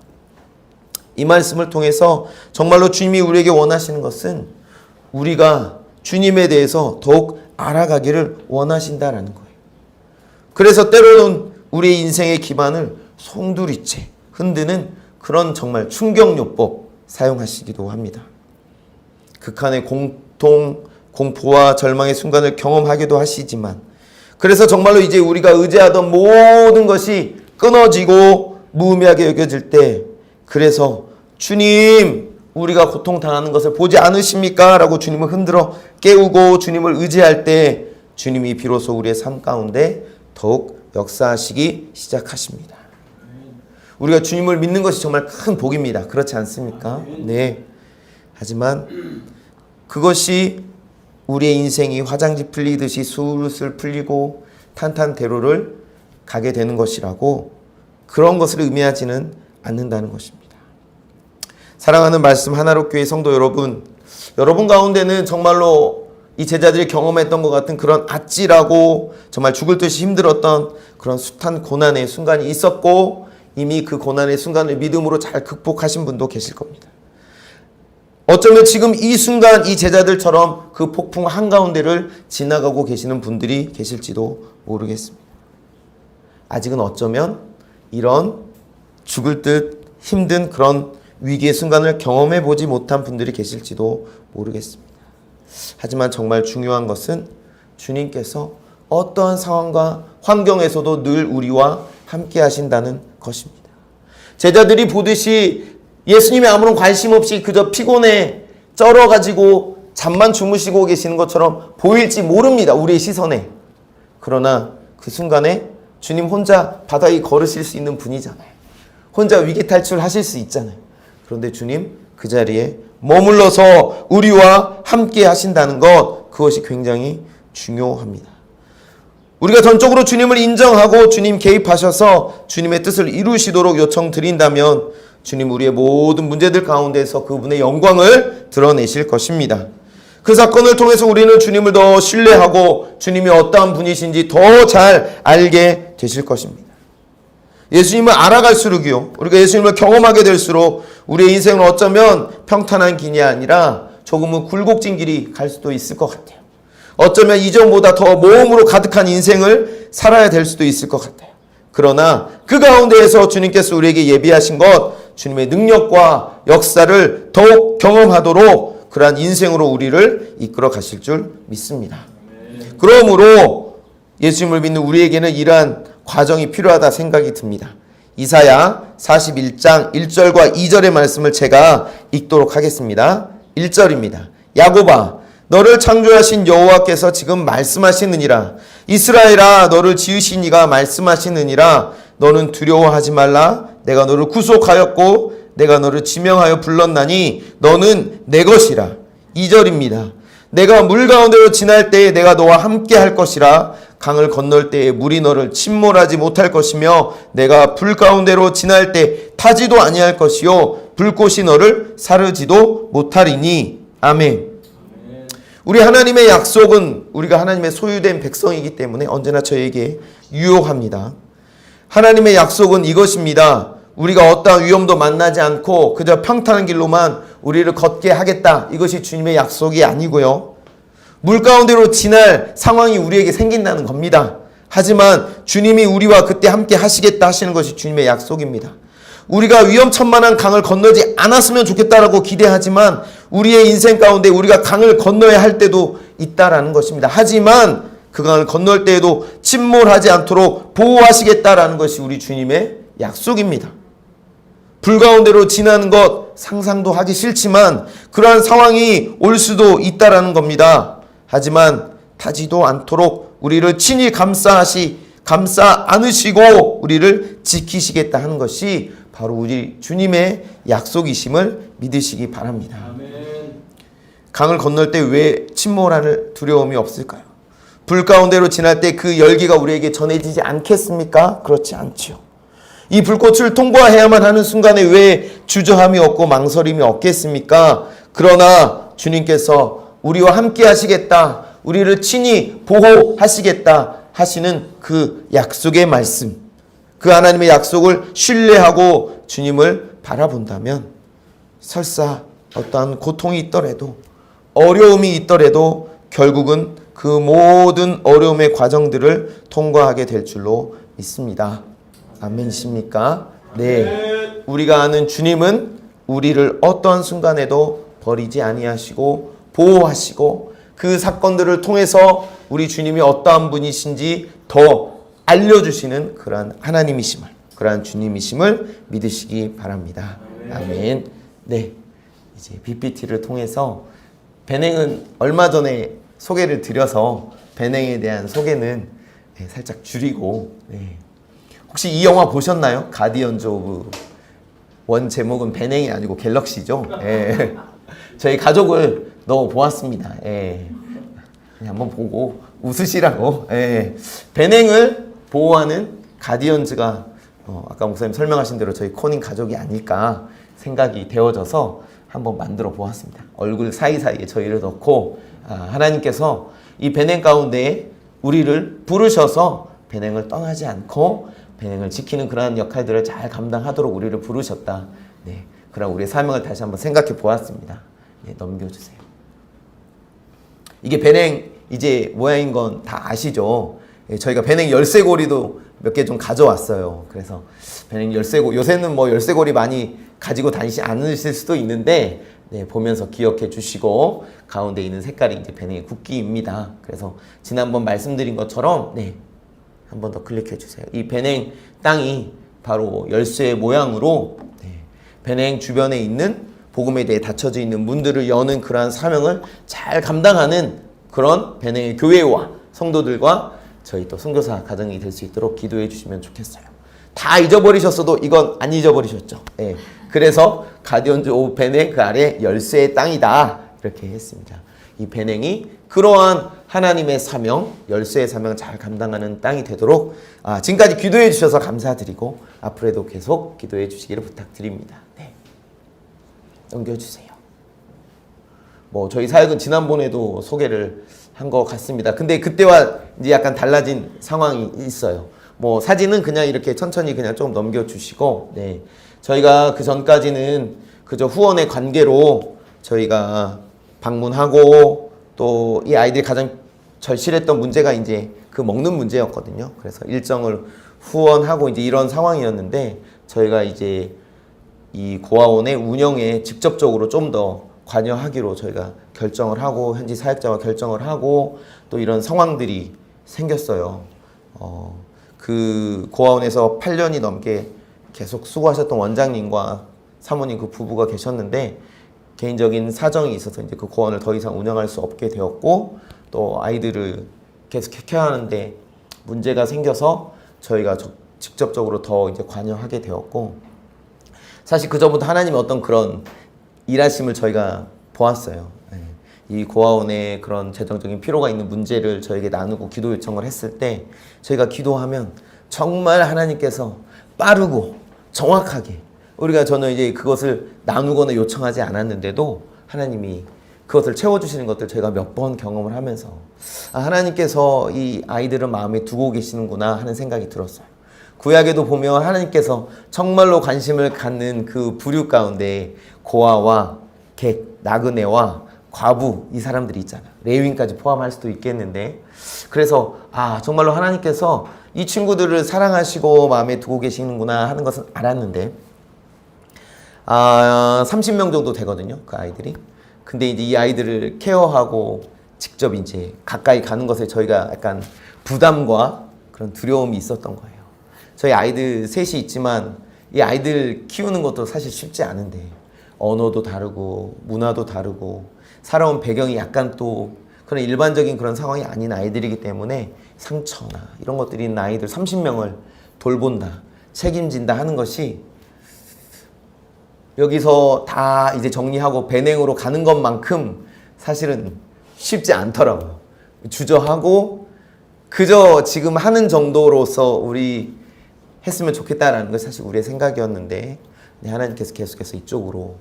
이 말씀을 통해서 정말로 주님이 우리에게 원하시는 것은 우리가 주님에 대해서 더욱 알아가기를 원하신다라는 거예요. 그래서 때로는 우리의 인생의 기반을 송두리째 흔드는 그런 정말 충격요법 사용하시기도 합니다. 극한의 공포와 절망의 순간을 경험하기도 하시지만 그래서 정말로 이제 우리가 의지하던 모든 것이 끊어지고 무의미하게 여겨질 때 그래서 주님 우리가 고통당하는 것을 보지 않으십니까? 라고 주님을 흔들어 깨우고 주님을 의지할 때 주님이 비로소 우리의 삶 가운데 더욱 역사하시기 시작하십니다. 우리가 주님을 믿는 것이 정말 큰 복입니다. 그렇지 않습니까? 네. 하지만 그것이 우리의 인생이 화장지 풀리듯이 술술 풀리고 탄탄대로를 가게 되는 것이라고 그런 것을 의미하지는 않는다는 것입니다. 사랑하는 말씀 하나로교회 성도 여러분 가운데는 정말로 이 제자들이 경험했던 것 같은 그런 아찔하고 정말 죽을 듯이 힘들었던 그런 숱한 고난의 순간이 있었고 이미 그 고난의 순간을 믿음으로 잘 극복하신 분도 계실 겁니다. 어쩌면 지금 이 순간 이 제자들처럼 그 폭풍 한가운데를 지나가고 계시는 분들이 계실지도 모르겠습니다. 아직은 어쩌면 이런 죽을 듯 힘든 그런 위기의 순간을 경험해 보지 못한 분들이 계실지도 모르겠습니다. 하지만 정말 중요한 것은 주님께서 어떠한 상황과 환경에서도 늘 우리와 함께 하신다는 것입니다. 제자들이 보듯이 예수님이 아무런 관심 없이 그저 피곤해 쩔어가지고 잠만 주무시고 계시는 것처럼 보일지 모릅니다. 우리의 시선에. 그러나 그 순간에 주님 혼자 바다 위 걸으실 수 있는 분이잖아요. 혼자 위기 탈출하실 수 있잖아요. 그런데 주님 그 자리에 머물러서 우리와 함께 하신다는 것, 그것이 굉장히 중요합니다. 우리가 전적으로 주님을 인정하고 주님 개입하셔서 주님의 뜻을 이루시도록 요청드린다면 주님 우리의 모든 문제들 가운데서 그분의 영광을 드러내실 것입니다. 그 사건을 통해서 우리는 주님을 더 신뢰하고 주님이 어떠한 분이신지 더 잘 알게 되실 것입니다. 예수님을 알아갈수록이요, 우리가 예수님을 경험하게 될수록 우리의 인생은 어쩌면 평탄한 길이 아니라 조금은 굴곡진 길이 갈 수도 있을 것 같아요. 어쩌면 이전보다 더 모험으로 가득한 인생을 살아야 될 수도 있을 것 같아요. 그러나 그 가운데에서 주님께서 우리에게 예비하신 것, 주님의 능력과 역사를 더욱 경험하도록 그러한 인생으로 우리를 이끌어 가실 줄 믿습니다. 그러므로 예수님을 믿는 우리에게는 이러한 과정이 필요하다 생각이 듭니다. 이사야 41장 1절과 2절의 말씀을 제가 읽도록 하겠습니다. 1절입니다. 야곱아, 너를 창조하신 여호와께서 지금 말씀하시느니라. 이스라엘아, 너를 지으신 이가 말씀하시느니라. 너는 두려워하지 말라. 내가 너를 구속하였고 내가 너를 지명하여 불렀나니 너는 내 것이라. 2절입니다. 내가 물 가운데로 지날 때에 내가 너와 함께 할 것이라. 강을 건널 때에 물이 너를 침몰하지 못할 것이며 내가 불 가운데로 지날 때 타지도 아니할 것이요 불꽃이 너를 사르지도 못하리니. 아멘. 우리 하나님의 약속은 우리가 하나님의 소유된 백성이기 때문에 언제나 저에게 유효합니다. 하나님의 약속은 이것입니다. 우리가 어떠한 위험도 만나지 않고 그저 평탄한 길로만 우리를 걷게 하겠다. 이것이 주님의 약속이 아니고요. 물 가운데로 지날 상황이 우리에게 생긴다는 겁니다. 하지만 주님이 우리와 그때 함께 하시겠다 하시는 것이 주님의 약속입니다. 우리가 위험천만한 강을 건너지 않았으면 좋겠다라고 기대하지만 우리의 인생 가운데 우리가 강을 건너야 할 때도 있다라는 것입니다. 하지만 그 강을 건널 때에도 침몰하지 않도록 보호하시겠다라는 것이 우리 주님의 약속입니다. 불 가운데로 지나는 것 상상도 하기 싫지만 그러한 상황이 올 수도 있다라는 겁니다. 하지만 타지도 않도록 우리를 친히 감싸 안으시고 우리를 지키시겠다 하는 것이 바로 우리 주님의 약속이심을 믿으시기 바랍니다. 아멘. 강을 건널 때 왜 침몰할 두려움이 없을까요? 불 가운데로 지날 때 그 열기가 우리에게 전해지지 않겠습니까? 그렇지 않지요. 이 불꽃을 통과해야만 하는 순간에 왜 주저함이 없고 망설임이 없겠습니까? 그러나 주님께서 우리와 함께 하시겠다, 우리를 친히 보호하시겠다 하시는 그 약속의 말씀, 그 하나님의 약속을 신뢰하고 주님을 바라본다면 설사 어떠한 고통이 있더라도 어려움이 있더라도 결국은 그 모든 어려움의 과정들을 통과하게 될 줄로 믿습니다. 아멘이십니까? 네. 우리가 아는 주님은 우리를 어떤 순간에도 버리지 아니하시고 보호하시고 그 사건들을 통해서 우리 주님이 어떠한 분이신지 더 알려주시는 그러한 하나님이심을, 그러한 주님이심을 믿으시기 바랍니다. 아멘. 네. 이제 PPT를 통해서 배냉은 얼마 전에 소개를 드려서 배냉에 대한 소개는 살짝 줄이고, 혹시 이 영화 보셨나요? 가디언즈 오브, 원 제목은 배냉이 아니고 갤럭시죠. 저희 가족을 넣어 보았습니다. 그냥 한번 보고 웃으시라고. 배냉을 보호하는 가디언즈가 아까 목사님 설명하신 대로 저희 코닝 가족이 아닐까 생각이 되어져서 한번 만들어 보았습니다. 얼굴 사이사이에 저희를 넣고 하나님께서 이 배냉 가운데 우리를 부르셔서 배냉을 떠나지 않고 배냉을 지키는 그러한 역할들을 잘 감당하도록 우리를 부르셨다. 그런 우리의 사명을 다시 한번 생각해 보았습니다. 넘겨주세요. 이게 배냉 이제 모양인 건 다 아시죠? 저희가 배냉 열쇠고리도 몇 개 좀 가져왔어요. 그래서 배냉 열쇠고리, 요새는 뭐 열쇠고리 많이 가지고 다니지 않으실 수도 있는데 보면서 기억해 주시고, 가운데 있는 색깔이 이제 배냉의 국기입니다. 그래서 지난번 말씀드린 것처럼 한 번 더 클릭해 주세요. 이 배냉 땅이 바로 열쇠 모양으로 배냉 주변에 있는 복음에 대해 닫혀져 있는 문들을 여는 그러한 사명을 잘 감당하는 그런 베냉의 교회와 성도들과 저희 또 선교사 가정이 될 수 있도록 기도해 주시면 좋겠어요. 다 잊어버리셨어도 이건 안 잊어버리셨죠. 예. 그래서 가디언즈 오브 베냉 그 아래 열쇠의 땅이다 이렇게 했습니다. 이 베냉이 그러한 하나님의 사명, 열쇠의 사명을 잘 감당하는 땅이 되도록 지금까지 기도해 주셔서 감사드리고 앞으로도 계속 기도해 주시기를 부탁드립니다. 네. 넘겨주세요. 뭐 저희 사역은 지난번에도 소개를 한 것 같습니다. 근데 그때와 이제 약간 달라진 상황이 있어요. 뭐 사진은 그냥 이렇게 천천히 그냥 좀 넘겨주시고, 네. 저희가 그 전까지는 그저 후원의 관계로 저희가 방문하고 또 이 아이들이 가장 절실했던 문제가 이제 그 먹는 문제였거든요. 그래서 일정을 후원하고 이제 이런 상황이었는데 저희가 이제 이 고아원의 운영에 직접적으로 좀 더 관여하기로 저희가 결정을 하고 현지 사역자와 결정을 하고 또 이런 상황들이 생겼어요. 그 고아원에서 8년이 넘게 계속 수고하셨던 원장님과 사모님 그 부부가 계셨는데 개인적인 사정이 있어서 이제 그 고아원을 더 이상 운영할 수 없게 되었고 또 아이들을 계속 케어하는데 문제가 생겨서 저희가 직접적으로 더 이제 관여하게 되었고 사실 그 전부터 하나님의 어떤 그런 일하심을 저희가 보았어요. 이 고아원에 그런 재정적인 필요가 있는 문제를 저에게 나누고 기도 요청을 했을 때 저희가 기도하면 정말 하나님께서 빠르고 정확하게 저는 이제 그것을 나누거나 요청하지 않았는데도 하나님이 그것을 채워주시는 것들 저희가 몇 번 경험을 하면서 하나님께서 이 아이들을 마음에 두고 계시는구나 하는 생각이 들었어요. 구약에도 보면 하나님께서 정말로 관심을 갖는 그 부류 가운데 고아와 객, 나그네와 과부 이 사람들이 있잖아요. 레위인까지 포함할 수도 있겠는데 그래서 정말로 하나님께서 이 친구들을 사랑하시고 마음에 두고 계시는구나 하는 것은 알았는데 30명 정도 되거든요. 그 아이들이. 근데 이제 이 아이들을 케어하고 직접 이제 가까이 가는 것에 저희가 약간 부담과 그런 두려움이 있었던 거예요. 저희 아이들 셋이 있지만 이 아이들 키우는 것도 사실 쉽지 않은데 언어도 다르고 문화도 다르고 살아온 배경이 약간 또 그런 일반적인 그런 상황이 아닌 아이들이기 때문에 상처나 이런 것들이 있는 아이들 30명을 돌본다, 책임진다 하는 것이 여기서 다 이제 정리하고 배냉으로 가는 것만큼 사실은 쉽지 않더라고요. 주저하고 그저 지금 하는 정도로서 우리 했으면 좋겠다라는 것이 사실 우리의 생각이었는데 하나님께서 계속해서 이쪽으로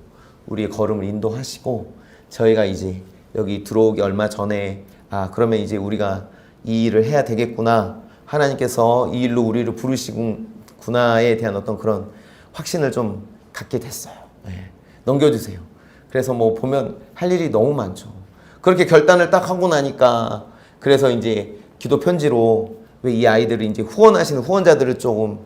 우리의 걸음을 인도하시고 저희가 이제 여기 들어오기 얼마 전에 그러면 이제 우리가 이 일을 해야 되겠구나 하나님께서 이 일로 우리를 부르시구나에 대한 어떤 그런 확신을 좀 갖게 됐어요. 네. 넘겨주세요. 그래서 뭐 보면 할 일이 너무 많죠. 그렇게 결단을 딱 하고 나니까 그래서 이제 기도 편지로 왜 이 아이들을 이제 후원하시는 후원자들을 조금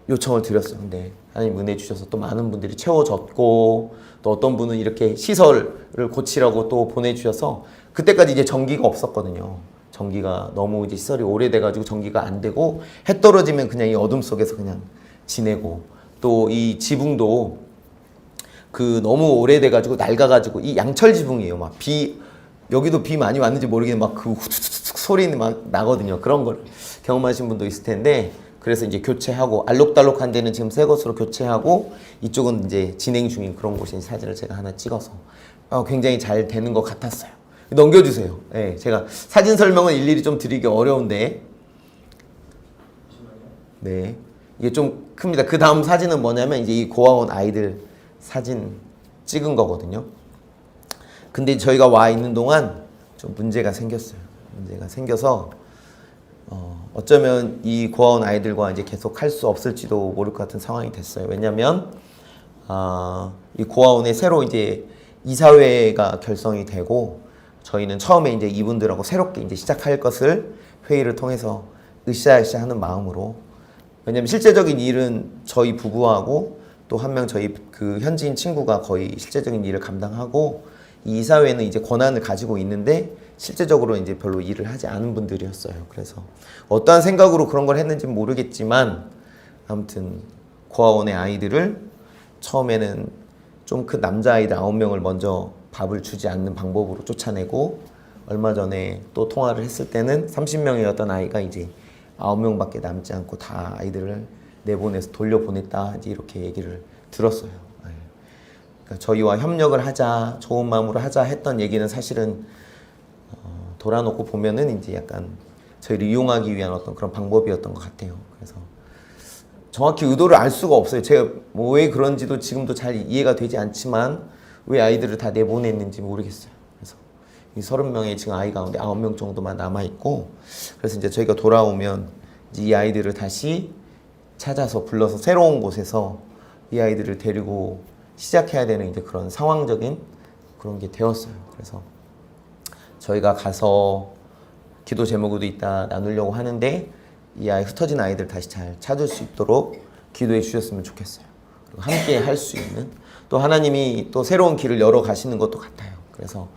요청을 드렸어요. 근데 하나님 은혜 주셔서 또 많은 분들이 채워졌고 또 어떤 분은 이렇게 시설을 고치라고 또 보내주셔서 그때까지 이제 전기가 없었거든요. 전기가 너무 이제 시설이 오래돼가지고 전기가 안 되고 해 떨어지면 그냥 이 어둠 속에서 그냥 지내고 또 이 지붕도 너무 오래돼가지고 낡아가지고 이 양철 지붕이에요. 막 여기도 비 많이 왔는지 모르겠는데 막 그 후투투투 소리는 막 나거든요. 그런 걸 경험하신 분도 있을 텐데 그래서 이제 교체하고 알록달록한 데는 지금 새 것으로 교체하고 이쪽은 이제 진행 중인 그런 곳인 사진을 제가 하나 찍어서 굉장히 잘 되는 것 같았어요. 넘겨주세요. 네, 제가 사진 설명은 일일이 좀 드리기 어려운데 네, 이게 좀 큽니다. 그 다음 사진은 뭐냐면 이제 이 고아원 아이들 사진 찍은 거거든요. 근데 저희가 와 있는 동안 좀 문제가 생겼어요. 문제가 생겨서 어쩌면 이 고아원 아이들과 이제 계속 할 수 없을지도 모를 것 같은 상황이 됐어요. 왜냐면 이 고아원에 새로 이제 이사회가 결성이 되고 저희는 처음에 이제 이분들하고 새롭게 이제 시작할 것을 회의를 통해서 으쌰으쌰 하는 마음으로 왜냐면 실제적인 일은 저희 부부하고 또 한 명 저희 그 현지인 친구가 거의 실제적인 일을 감당하고 이 이사회는 이제 권한을 가지고 있는데 실제적으로 이제 별로 일을 하지 않은 분들이었어요. 그래서 어떠한 생각으로 그런 걸 했는지는 모르겠지만 아무튼 고아원의 아이들을 처음에는 좀 큰 남자아이들 9명을 먼저 밥을 주지 않는 방법으로 쫓아내고, 얼마 전에 또 통화를 했을 때는 30명이었던 아이가 이제 9명밖에 남지 않고 다 아이들을 내보내서 돌려보냈다, 이제 이렇게 얘기를 들었어요. 그러니까 저희와 협력을 하자, 좋은 마음으로 하자 했던 얘기는 사실은 돌아놓고 보면은 이제 약간 저희를 이용하기 위한 어떤 그런 방법이었던 것 같아요. 그래서 정확히 의도를 알 수가 없어요. 제가 뭐 왜 그런지도 지금도 잘 이해가 되지 않지만 왜 아이들을 다 내보냈는지 모르겠어요. 그래서 이 30명의 지금 아이 가운데 9명 정도만 남아있고, 그래서 이제 저희가 돌아오면 이제 이 아이들을 다시 찾아서 불러서 새로운 곳에서 이 아이들을 데리고 시작해야 되는 이제 그런 상황적인 그런 게 되었어요. 그래서 저희가 가서 기도 제목으로 이따 나누려고 하는데, 이 아이 흩어진 아이들 다시 잘 찾을 수 있도록 기도해 주셨으면 좋겠어요. 그리고 함께 할 수 있는, 또 하나님이 또 새로운 길을 열어 가시는 것도 같아요. 그래서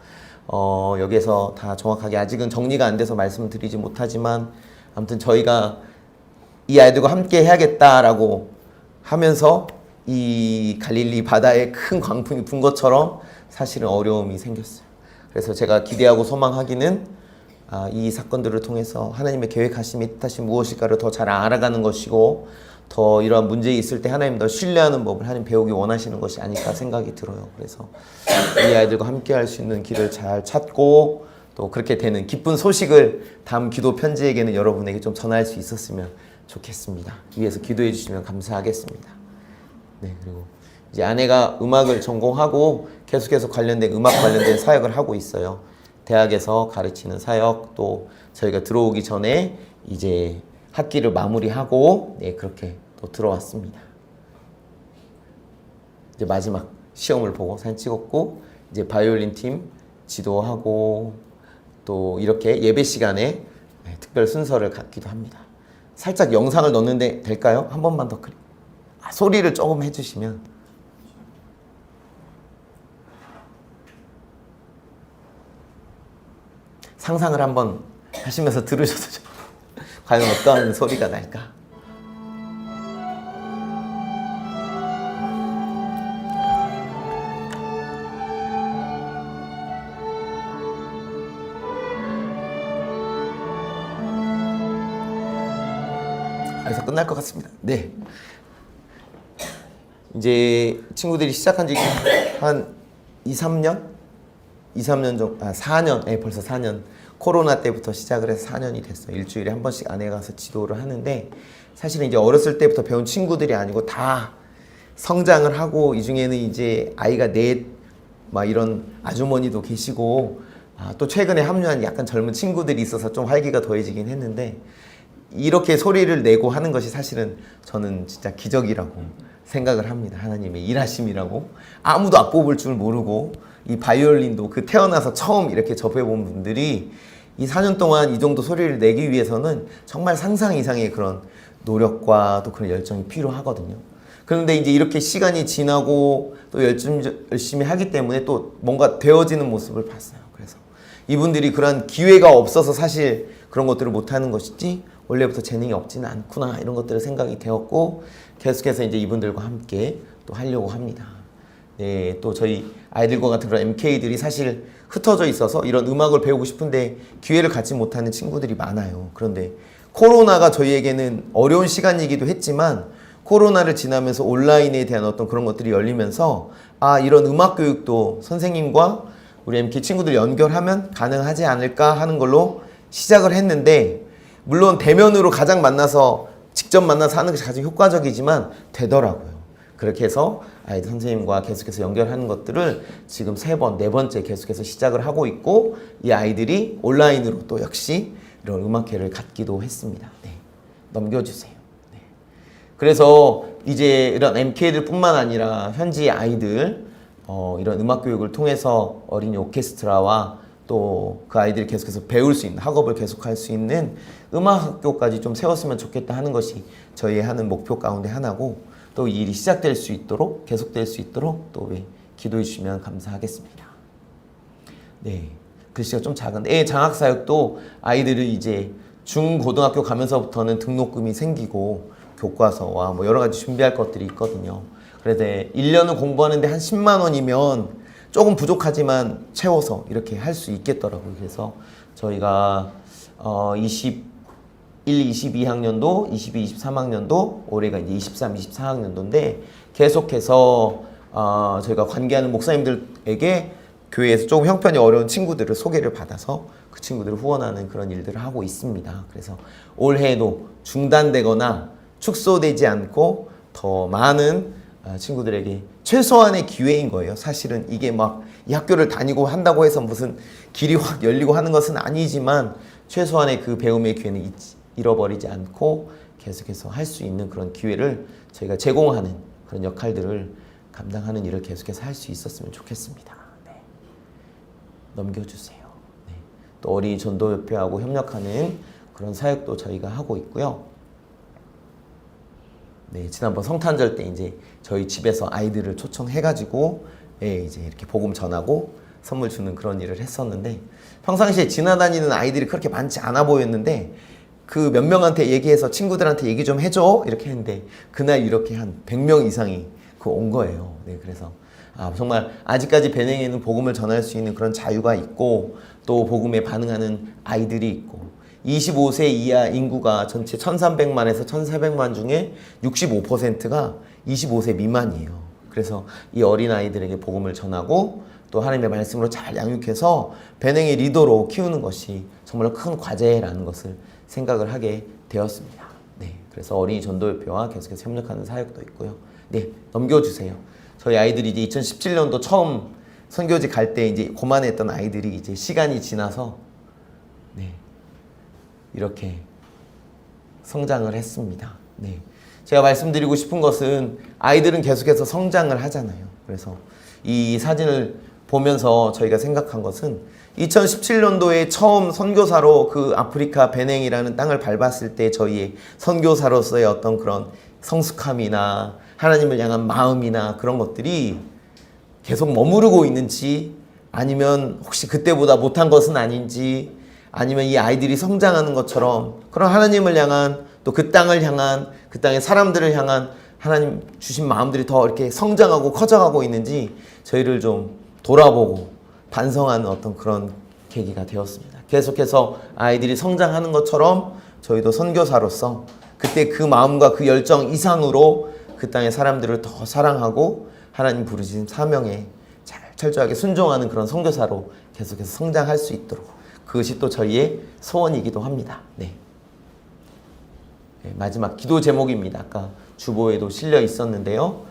여기에서 다 정확하게 아직은 정리가 안 돼서 말씀을 드리지 못하지만, 아무튼 저희가 이 아이들과 함께 해야겠다라고 하면서 이 갈릴리 바다에 큰 광풍이 분 것처럼 사실은 어려움이 생겼어요. 그래서 제가 기대하고 소망하기는 이 사건들을 통해서 하나님의 계획하심이 뜻하심이 무엇일까를 더 잘 알아가는 것이고, 더 이러한 문제에 있을 때 하나님 더 신뢰하는 법을 하나님 배우기 원하시는 것이 아닐까 생각이 들어요. 그래서 이 아이들과 함께 할 수 있는 길을 잘 찾고, 또 그렇게 되는 기쁜 소식을 다음 기도 편지에게는 여러분에게 좀 전할 수 있었으면 좋겠습니다. 위에서 기도해 주시면 감사하겠습니다. 네, 그리고 이제 아내가 음악을 전공하고 계속해서 음악 관련된 사역을 하고 있어요. 대학에서 가르치는 사역, 또 저희가 들어오기 전에 이제 학기를 마무리하고, 네, 그렇게 또 들어왔습니다. 이제 마지막 시험을 보고 사진 찍었고, 이제 바이올린 팀 지도하고, 또 이렇게 예배 시간에 특별 순서를 갖기도 합니다. 살짝 영상을 넣는데 될까요? 한 번만 더 소리를 조금 해주시면. 상상을 한번 하시면서 들으셔도 좀 과연 어떠한 소리가 날까? 여기서 끝날 것 같습니다. 네. 이제 친구들이 시작한 지 한 2-3년 정도, 4년, 벌써 4년. 코로나 때부터 시작을 해서 4년이 됐어요. 일주일에 한 번씩 아내가 가서 지도를 하는데, 사실은 이제 어렸을 때부터 배운 친구들이 아니고 다 성장을 하고, 이 중에는 이제 아이가 막 이런 아주머니도 계시고, 또 최근에 합류한 약간 젊은 친구들이 있어서 좀 활기가 더해지긴 했는데, 이렇게 소리를 내고 하는 것이 사실은 저는 진짜 기적이라고 생각을 합니다. 하나님의 일하심이라고. 아무도 악보볼 줄 모르고, 이 바이올린도 그 태어나서 처음 이렇게 접해본 분들이 이 4년 동안 이 정도 소리를 내기 위해서는 정말 상상 이상의 그런 노력과 또 그런 열정이 필요하거든요. 그런데 이제 이렇게 시간이 지나고 또 열심히 하기 때문에 또 뭔가 되어지는 모습을 봤어요. 그래서 이분들이 그런 기회가 없어서 사실 그런 것들을 못하는 것이지, 원래부터 재능이 없지는 않구나, 이런 것들을 생각이 되었고, 계속해서 이제 이분들과 함께 또 하려고 합니다. 네, 또 저희 아이들과 같은 그런 MK들이 사실 흩어져 있어서 이런 음악을 배우고 싶은데 기회를 갖지 못하는 친구들이 많아요. 그런데 코로나가 저희에게는 어려운 시간이기도 했지만, 코로나를 지나면서 온라인에 대한 어떤 그런 것들이 열리면서 이런 음악 교육도 선생님과 우리 MK 친구들 연결하면 가능하지 않을까 하는 걸로 시작을 했는데, 물론 대면으로 직접 만나서 하는 것이 가장 효과적이지만 되더라고요. 그렇게 해서 아이들 선생님과 계속해서 연결하는 것들을 지금 3번, 4번째 계속해서 시작을 하고 있고, 이 아이들이 온라인으로 또 역시 이런 음악회를 갖기도 했습니다. 네, 넘겨주세요. 네. 그래서 이제 이런 MK들 뿐만 아니라 현지 아이들 이런 음악 교육을 통해서 어린이 오케스트라와 또 그 아이들이 계속해서 배울 수 있는, 학업을 계속할 수 있는 음악학교까지 좀 세웠으면 좋겠다 하는 것이 저희의 하는 목표 가운데 하나고, 또 이 일이 시작될 수 있도록, 계속될 수 있도록 또 기도해 주시면 감사하겠습니다. 네, 글씨가 좀 작은데, 장학사역도 아이들을 이제 중고등학교 가면서부터는 등록금이 생기고 교과서와 뭐 여러 가지 준비할 것들이 있거든요. 그래서 1년을 공부하는데 한 10만 원이면 조금 부족하지만 채워서 이렇게 할 수 있겠더라고요. 그래서 저희가 21, 22학년도, 22, 23학년도, 올해가 이제 23, 24학년도인데 계속해서 저희가 관계하는 목사님들에게 교회에서 조금 형편이 어려운 친구들을 소개를 받아서 그 친구들을 후원하는 그런 일들을 하고 있습니다. 그래서 올해도 중단되거나 축소되지 않고 더 많은 친구들에게 최소한의 기회인 거예요. 사실은 이게 막 이 학교를 다니고 한다고 해서 무슨 길이 확 열리고 하는 것은 아니지만 최소한의 그 배움의 기회는 잃어버리지 않고 계속해서 할 수 있는 그런 기회를 저희가 제공하는 그런 역할들을 감당하는 일을 계속해서 할 수 있었으면 좋겠습니다. 네. 넘겨주세요. 네. 또 어린이 전도협회하고 협력하는 그런 사역도 저희가 하고 있고요. 네, 지난번 성탄절 때 이제 저희 집에서 아이들을 초청해가지고 이제 이렇게 복음 전하고 선물 주는 그런 일을 했었는데 평상시에 지나다니는 아이들이 그렇게 많지 않아 보였는데 그 몇 명한테 얘기해서 친구들한테 얘기 좀 해줘 이렇게 했는데 그날 이렇게 한 100명 이상이 온 거예요. 네, 그래서 정말 아직까지 배낭에는 복음을 전할 수 있는 그런 자유가 있고 또 복음에 반응하는 아이들이 있고 25세 이하 인구가 전체 1300만에서 1400만 중에 65%가 25세 미만이에요. 그래서 이 어린아이들에게 복음을 전하고 또 하나님의 말씀으로 잘 양육해서 배낭의 리더로 키우는 것이 정말 큰 과제라는 것을 생각을 하게 되었습니다. 네, 그래서 어린이 전도협회와 계속해서 협력하는 사역도 있고요. 네, 넘겨주세요. 저희 아이들이 이제 2017년도 처음 선교지 갈 때 이제 고만했던 아이들이 이제 시간이 지나서 네, 이렇게 성장을 했습니다. 네. 제가 말씀드리고 싶은 것은 아이들은 계속해서 성장을 하잖아요. 그래서 이 사진을 보면서 저희가 생각한 것은 2017년도에 처음 선교사로 그 아프리카 베냉이라는 땅을 밟았을 때 저희의 선교사로서의 어떤 그런 성숙함이나 하나님을 향한 마음이나 그런 것들이 계속 머무르고 있는지 아니면 혹시 그때보다 못한 것은 아닌지 아니면 이 아이들이 성장하는 것처럼 그런 하나님을 향한 또 그 땅을 향한 그 땅의 사람들을 향한 하나님 주신 마음들이 더 이렇게 성장하고 커져가고 있는지 저희를 좀 돌아보고 반성하는 어떤 그런 계기가 되었습니다. 계속해서 아이들이 성장하는 것처럼 저희도 선교사로서 그때 그 마음과 그 열정 이상으로 그 땅의 사람들을 더 사랑하고 하나님 부르신 사명에 잘 철저하게 순종하는 그런 선교사로 계속해서 성장할 수 있도록 그것이 또 저희의 소원이기도 합니다. 네. 마지막 기도 제목입니다. 아까 주보에도 실려 있었는데요.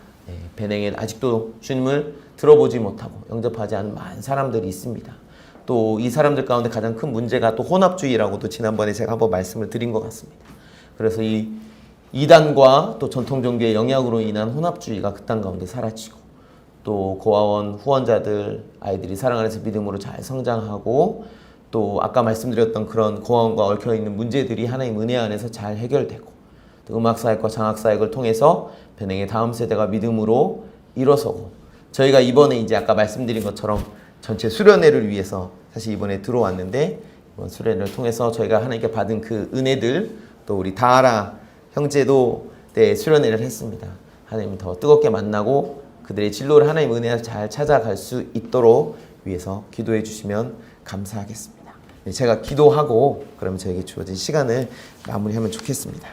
베냉에 아직도 주님을 들어보지 못하고 영접하지 않은 많은 사람들이 있습니다. 또 이 사람들 가운데 가장 큰 문제가 또 혼합주의라고도 지난번에 제가 한번 말씀을 드린 것 같습니다. 그래서 이 이단과 또 전통종교의 영향으로 인한 혼합주의가 그 땅 가운데 사라지고 또 고아원 후원자들 아이들이 사랑 안에서 믿음으로 잘 성장하고 또 아까 말씀드렸던 그런 고아원과 얽혀있는 문제들이 하나님 은혜 안에서 잘 해결되고 또 음악사역과 장학사역을 통해서 베냉의 다음 세대가 믿음으로 일어서고 저희가 이번에 이제 아까 말씀드린 것처럼 전체 수련회를 위해서 사실 이번에 들어왔는데 이번 수련회를 통해서 저희가 하나님께 받은 그 은혜들 또 우리 다하라 형제도 네, 수련회를 했습니다. 하나님 더 뜨겁게 만나고 그들의 진로를 하나님 은혜에서 잘 찾아갈 수 있도록 위해서 기도해 주시면 감사하겠습니다. 네, 제가 기도하고 그러면 저에게 주어진 시간을 마무리하면 좋겠습니다.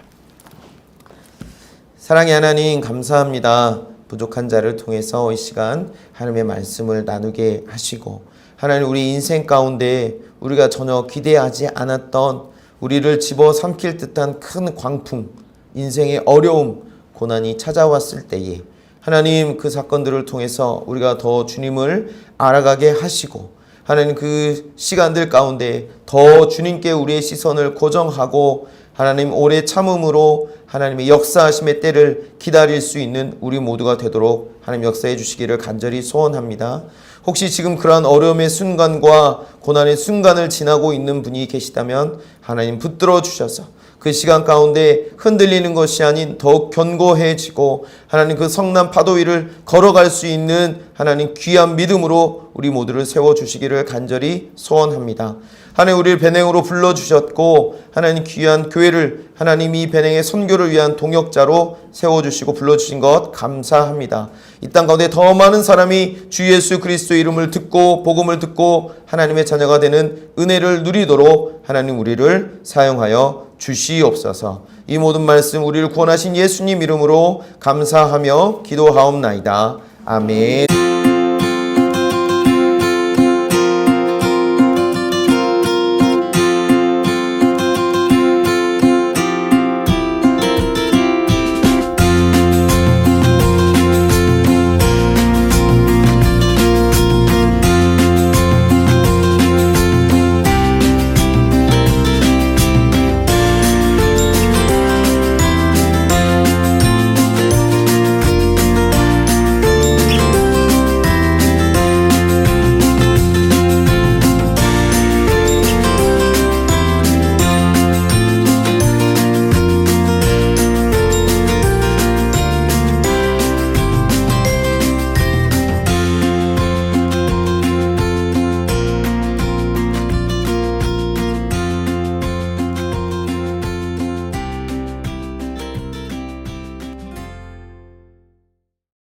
사랑의 하나님 감사합니다. 부족한 자를 통해서 이 시간 하나님의 말씀을 나누게 하시고 하나님 우리 인생 가운데 우리가 전혀 기대하지 않았던 우리를 집어삼킬 듯한 큰 광풍 인생의 어려움 고난이 찾아왔을 때에 하나님 그 사건들을 통해서 우리가 더 주님을 알아가게 하시고 하나님 그 시간들 가운데 더 주님께 우리의 시선을 고정하고 하나님 오래 참음으로 하나님의 역사하심의 때를 기다릴 수 있는 우리 모두가 되도록 하나님 역사해 주시기를 간절히 소원합니다. 혹시 지금 그러한 어려움의 순간과 고난의 순간을 지나고 있는 분이 계시다면 하나님 붙들어 주셔서 그 시간 가운데 흔들리는 것이 아닌 더욱 견고해지고 하나님 그 성난 파도 위를 걸어갈 수 있는 하나님 귀한 믿음으로 우리 모두를 세워주시기를 간절히 소원합니다. 하나님 우리를 배낭으로 불러주셨고 하나님 귀한 교회를 하나님 이 배낭의 선교를 위한 동역자로 세워주시고 불러주신 것 감사합니다. 이 땅 가운데 더 많은 사람이 주 예수 그리스도의 이름을 듣고 복음을 듣고 하나님의 자녀가 되는 은혜를 누리도록 하나님 우리를 사용하여 주시옵소서. 이 모든 말씀 우리를 구원하신 예수님 이름으로 감사하며 기도하옵나이다. 아멘.